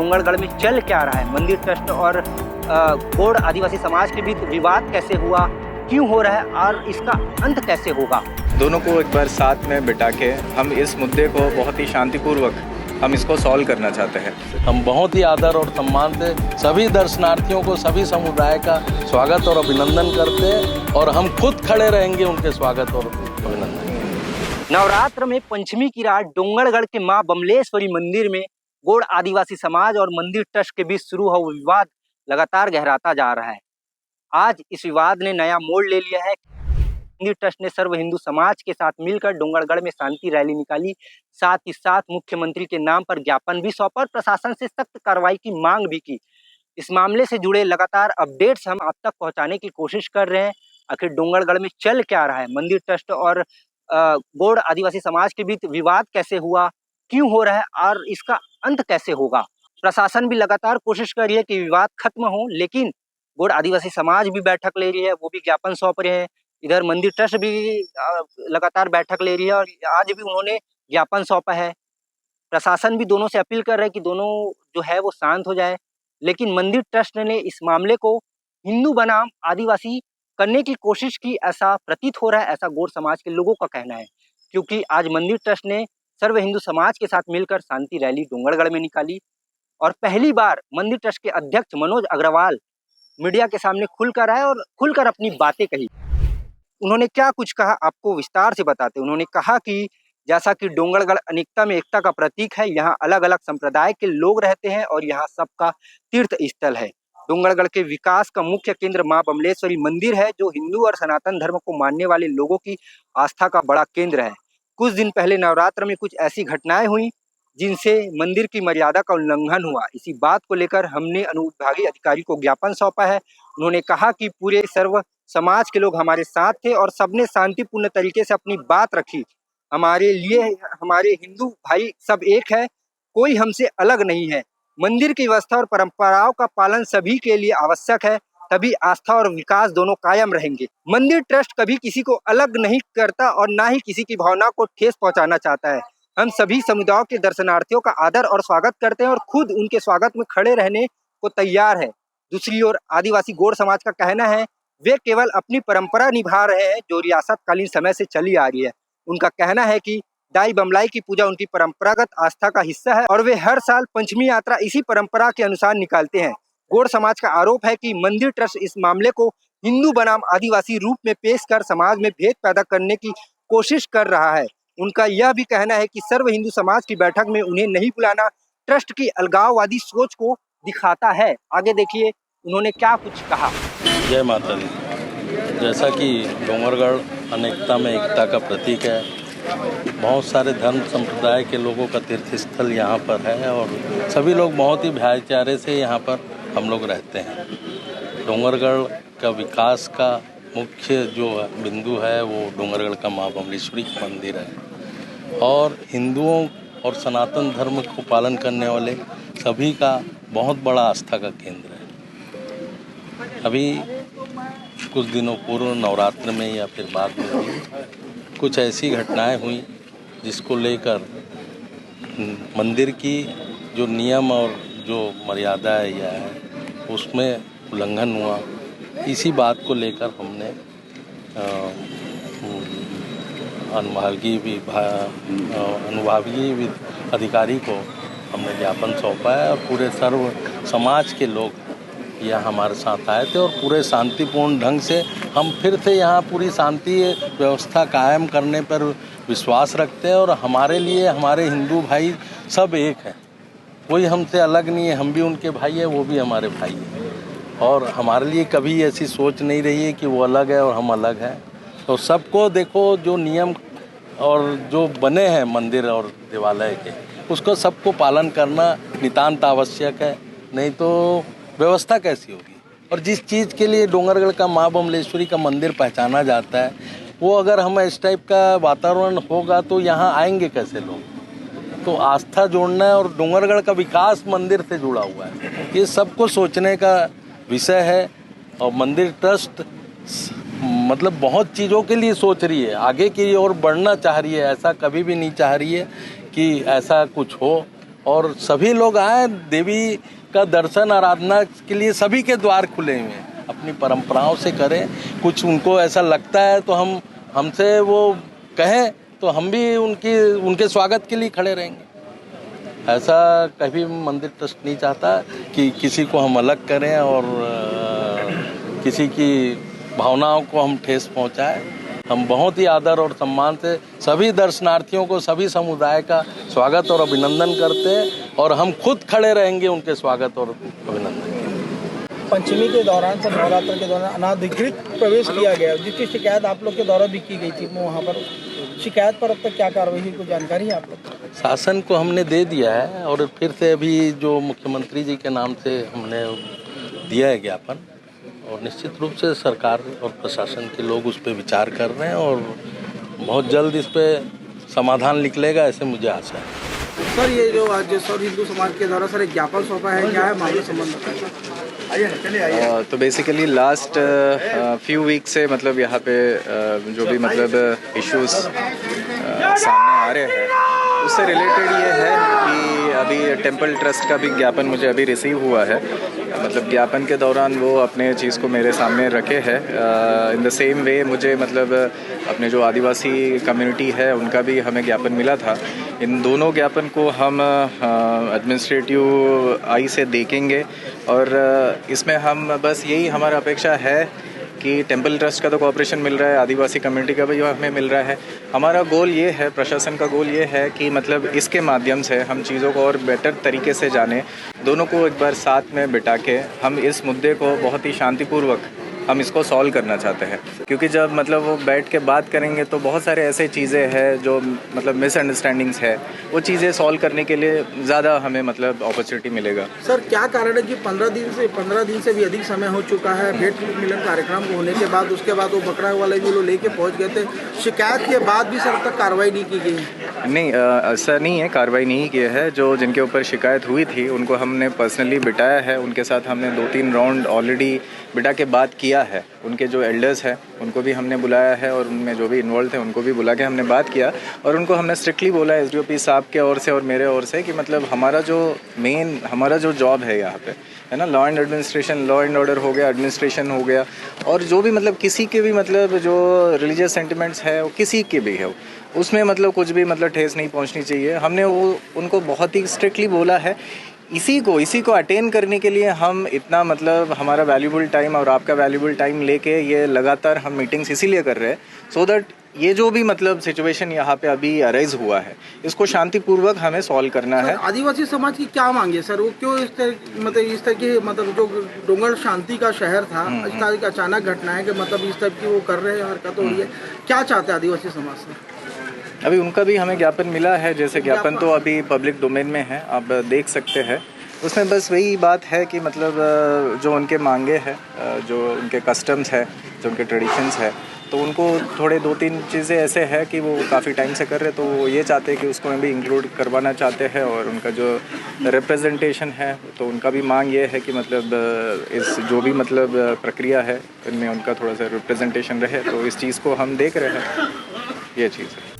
डोंगरगढ़ में चल क्या रहा है, मंदिर ट्रस्ट और गोंड आदिवासी समाज के बीच विवाद कैसे हुआ, क्यों हो रहा है और इसका अंत कैसे होगा। दोनों को एक बार साथ में बिठा के हम इस मुद्दे को बहुत ही शांतिपूर्वक हम इसको सॉल्व करना चाहते हैं। हम बहुत ही आदर और सम्मान से सभी दर्शनार्थियों को, सभी समुदाय का स्वागत और अभिनंदन करते हैं और हम खुद खड़े रहेंगे उनके स्वागत और अभिनंदन। नवरात्र में पंचमी की रात डोंगरगढ़ के मां बमलेश्वरी मंदिर में गोंड आदिवासी समाज और मंदिर ट्रस्ट के बीच शुरू हुआ विवाद लगातार गहराता जा रहा है। आज इस विवाद ने नया मोड़ ले लिया है। मंदिर ट्रस्ट ने सर्व हिंदू समाज के साथ मिलकर डोंगरगढ़ में शांति रैली निकाली, साथ ही साथ मुख्यमंत्री के नाम पर ज्ञापन भी सौंपा और प्रशासन से सख्त कार्रवाई की मांग भी की। इस मामले से जुड़े लगातार अपडेट्स हम आप तक पहुंचाने की कोशिश कर रहे हैं। आखिर डोंगरगढ़ में चल क्या रहा है, मंदिर ट्रस्ट और गोंड आदिवासी समाज के बीच विवाद कैसे हुआ, क्यों हो रहा है और इसका अंत कैसे होगा। प्रशासन भी लगातार कोशिश कर रही है कि विवाद खत्म हो, लेकिन गोंड आदिवासी समाज भी बैठक ले रही है, वो भी ज्ञापन सौंप रहे हैं। इधर मंदिर ट्रस्ट भी लगातार बैठक ले रही है और आज भी उन्होंने ज्ञापन सौंपा है। प्रशासन भी दोनों से अपील कर रहा है कि दोनों जो है वो शांत हो जाए, लेकिन मंदिर ट्रस्ट ने इस मामले को हिंदू बनाम आदिवासी करने की कोशिश की, ऐसा प्रतीत हो रहा है, ऐसा गोंड समाज के लोगों का कहना है। क्योंकि आज मंदिर ट्रस्ट ने सर्व हिंदू समाज के साथ मिलकर शांति रैली डोंगरगढ़ में निकाली और पहली बार मंदिर ट्रस्ट के अध्यक्ष मनोज अग्रवाल मीडिया के सामने खुलकर आए और खुलकर अपनी बातें कही। उन्होंने क्या कुछ कहा आपको विस्तार से बताते। उन्होंने कहा कि जैसा कि डोंगरगढ़ अनेकता में एकता का प्रतीक है, यहाँ अलग अलग संप्रदाय के लोग रहते हैं और यहाँ सबका तीर्थ स्थल है। डोंगरगढ़ के विकास का मुख्य केंद्र मां बमलेश्वरी मंदिर है, जो हिंदू और सनातन धर्म को मानने वाले लोगों की आस्था का बड़ा केंद्र है। कुछ दिन पहले नवरात्र में कुछ ऐसी घटनाएं हुई जिनसे मंदिर की मर्यादा का उल्लंघन हुआ। इसी बात को लेकर हमने अनुविभागीय अधिकारी को ज्ञापन सौंपा है। उन्होंने कहा कि पूरे सर्व समाज के लोग हमारे साथ थे और सबने शांतिपूर्ण तरीके से अपनी बात रखी। हमारे लिए हमारे हिंदू भाई सब एक है, कोई हमसे अलग नहीं है। मंदिर की व्यवस्था और परंपराओं का पालन सभी के लिए आवश्यक है, तभी आस्था और विकास दोनों कायम रहेंगे। मंदिर ट्रस्ट कभी किसी को अलग नहीं करता और ना ही किसी की भावना को ठेस पहुंचाना चाहता है। हम सभी समुदायों के दर्शनार्थियों का आदर और स्वागत करते हैं और खुद उनके स्वागत में खड़े रहने को तैयार है। दूसरी ओर आदिवासी गोंड समाज का कहना है वे केवल अपनी परंपरा निभा रहे हैं जो रियासत कालीन समय से चली आ रही है। उनका कहना है कि दाई बमलाई की पूजा उनकी परंपरागत आस्था का हिस्सा है और वे हर साल पंचमी यात्रा इसी परंपरा के अनुसार निकालते हैं। गोंड समाज का आरोप है कि मंदिर ट्रस्ट इस मामले को हिंदू बनाम आदिवासी रूप में पेश कर समाज में भेद पैदा करने की कोशिश कर रहा है। उनका यह भी कहना है कि सर्व हिंदू समाज की बैठक में उन्हें नहीं बुलाना ट्रस्ट की अलगाववादी सोच को दिखाता है। आगे देखिए उन्होंने क्या कुछ कहा। जय माता दी। जैसा कि डोंगरगढ़ अनेकता में एकता का प्रतीक है, बहुत सारे धर्म संप्रदाय के लोगों का तीर्थ स्थल यहाँ पर है और सभी लोग बहुत ही भाईचारे से यहाँ पर हम लोग रहते हैं। डोंगरगढ़ का विकास का मुख्य जो बिंदु है वो डोंगरगढ़ का मां बमलेश्वरी मंदिर है और हिंदुओं और सनातन धर्म को पालन करने वाले सभी का बहुत बड़ा आस्था का केंद्र है। अभी कुछ दिनों पूर्व नवरात्र में या फिर बाद में भी कुछ ऐसी घटनाएं हुई जिसको लेकर मंदिर की जो नियम और जो मर्यादा है उसमें उल्लंघन हुआ। इसी बात को लेकर हमने अनुभागीय अधिकारी को हमने ज्ञापन सौंपा है और पूरे सर्व समाज के लोग यह हमारे साथ आए थे और पूरे शांतिपूर्ण ढंग से हम फिर से यहाँ पूरी शांति व्यवस्था कायम करने पर विश्वास रखते हैं और हमारे लिए हमारे हिंदू भाई सब एक हैं, कोई हमसे अलग नहीं है। हम भी उनके भाई हैं, वो भी हमारे भाई हैं और हमारे लिए कभी ऐसी सोच नहीं रही है कि वो अलग है और हम अलग हैं। तो सबको देखो जो नियम और जो बने हैं मंदिर और देवालय के, उसको सबको पालन करना नितांत आवश्यक है, नहीं तो व्यवस्था कैसी होगी। और जिस चीज़ के लिए डोंगरगढ़ का मां बमलेश्वरी का मंदिर पहचाना जाता है, वो अगर हम इस टाइप का वातावरण होगा तो यहाँ आएंगे कैसे लोग। तो आस्था जोड़ना है और डोंगरगढ़ का विकास मंदिर से जुड़ा हुआ है, ये सबको सोचने का विषय है। और मंदिर ट्रस्ट मतलब बहुत चीज़ों के लिए सोच रही है, आगे की ओर बढ़ना चाह रही है, ऐसा कभी भी नहीं चाह रही है कि ऐसा कुछ हो। और सभी लोग आए, देवी का दर्शन आराधना के लिए सभी के द्वार खुले हुए हैं। अपनी परंपराओं से करें, कुछ उनको ऐसा लगता है तो हमसे वो कहें तो हम भी उनके स्वागत के लिए खड़े रहेंगे। ऐसा कभी मंदिर ट्रस्ट नहीं चाहता कि किसी को हम अलग करें और किसी की भावनाओं को हम ठेस पहुंचाएं। हम बहुत ही आदर और सम्मान से सभी दर्शनार्थियों को, सभी समुदाय का स्वागत और अभिनंदन करते हैं और हम खुद खड़े रहेंगे उनके स्वागत और अभिनंदन के लिए। पंचमी के दौरान सर, नवरात्र के दौरान अनाधिकृत प्रवेश किया गया, जिसकी शिकायत आप लोग के द्वारा भी की गई थी, वहाँ पर शिकायत पर अब तक क्या कार्रवाई हुई, कुछ जानकारी है आप लोग? शासन को हमने दे दिया है और फिर से अभी जो मुख्यमंत्री जी के नाम से हमने दिया है ज्ञापन, और निश्चित रूप से सरकार और प्रशासन के लोग उस पर विचार कर रहे हैं और बहुत जल्द इस पर समाधान निकलेगा, ऐसे मुझे आशा है। सर, ये जो आज सर हिंदू समाज के द्वारा सर एक ज्ञापन सौंपा है, क्या है मामले संबंध? तो बेसिकली लास्ट फ्यू वीक से मतलब यहाँ पे जो भी मतलब इश्यूज सामने आ रहे हैं उससे रिलेटेड ये है कि अभी टेम्पल ट्रस्ट का भी ज्ञापन मुझे अभी रिसीव हुआ है। मतलब ज्ञापन के दौरान वो अपने चीज़ को मेरे सामने रखे हैं। इन द सेम वे मुझे मतलब अपने जो आदिवासी कम्युनिटी है उनका भी हमें ज्ञापन मिला था। इन दोनों ज्ञापन को हम एडमिनिस्ट्रेटिव आई से देखेंगे और इसमें हम बस यही हमारा अपेक्षा है कि टेम्पल ट्रस्ट का तो कोऑपरेशन मिल रहा है, आदिवासी कम्युनिटी का भी हमें मिल रहा है। हमारा गोल ये है, प्रशासन का गोल ये है कि मतलब इसके माध्यम से हम चीज़ों को और बेटर तरीके से जाने, दोनों को एक बार साथ में बिठा के हम इस मुद्दे को बहुत ही शांतिपूर्वक हम इसको सॉल्व करना चाहते हैं। क्योंकि जब मतलब वो बैठ के बात करेंगे तो बहुत सारे ऐसे चीज़ें हैं जो मतलब मिसअंडरस्टैंडिंग्स है, वो चीज़ें सॉल्व करने के लिए ज़्यादा हमें मतलब अपॉर्चुनिटी मिलेगा। सर, क्या कारण है कि 15 दिन से भी अधिक समय हो चुका है भेंट मिलन कार्यक्रम होने के बाद, उसके बाद वो बकरा वाले जो लोग लेके पहुंच गए थे, शिकायत के बाद भी सर तक कार्रवाई नहीं की गई? नहीं, ऐसा नहीं है, कार्रवाई नहीं की है। जो जिनके ऊपर शिकायत हुई थी उनको हमने पर्सनली बिठाया है, उनके साथ हमने 2-3 राउंड ऑलरेडी बिठा के बात किया है। उनके जो एल्डर्स हैं उनको भी हमने बुलाया है और उनमें जो भी इन्वॉल्व थे उनको भी बुला के हमने बात किया और उनको हमने स्ट्रिक्टली बोला एसडीओपी साहब के ओर से और मेरे ओर से कि मतलब हमारा जो जॉब है यहाँ पे है ना, law and administration, law and order हो गया, एडमिनिस्ट्रेशन हो गया, और जो भी मतलब किसी के भी मतलब जो रिलीजियस सेंटिमेंट्स है वो किसी के भी है उसमें मतलब कुछ भी मतलब ठेस नहीं पहुँचनी चाहिए। हमने वो उनको बहुत ही स्ट्रिक्टली बोला है। इसी को अटेन करने के लिए हम इतना मतलब हमारा वैल्यूबल टाइम और आपका वैल्यूबल टाइम लेके ये लगातार हम मीटिंग्स इसीलिए कर रहे हैं सो दैट ये जो भी मतलब सिचुएशन यहाँ पे अभी अराइज हुआ है इसको शांतिपूर्वक हमें सॉल्व करना है। आदिवासी समाज की क्या मांग है सर? वो क्यों इस तरह की मतलब जो डोंगल शांति का शहर था, इस तरह की अचानक घटना है कि मतलब इस टाइप की वो कर रहे हैं हरकत हो रही है, क्या चाहते हैं आदिवासी समाज से? अभी उनका भी हमें ज्ञापन मिला है, जैसे ज्ञापन तो अभी पब्लिक डोमेन में है, आप देख सकते हैं। उसमें बस वही बात है कि मतलब जो उनके मांगे हैं, जो उनके कस्टम्स है, जो उनके ट्रेडिशंस है, तो उनको थोड़े 2-3 चीज़ें ऐसे हैं कि वो काफ़ी टाइम से कर रहे, तो वो ये चाहते हैं कि उसको भी इंक्लूड करवाना चाहते हैं। और उनका जो रिप्रेजेंटेशन है तो उनका भी मांग ये है कि मतलब इस जो भी मतलब प्रक्रिया है इनमें उनका थोड़ा सा रिप्रेजेंटेशन रहे, तो इस चीज़ को हम देख रहे हैं, ये चीज़ है।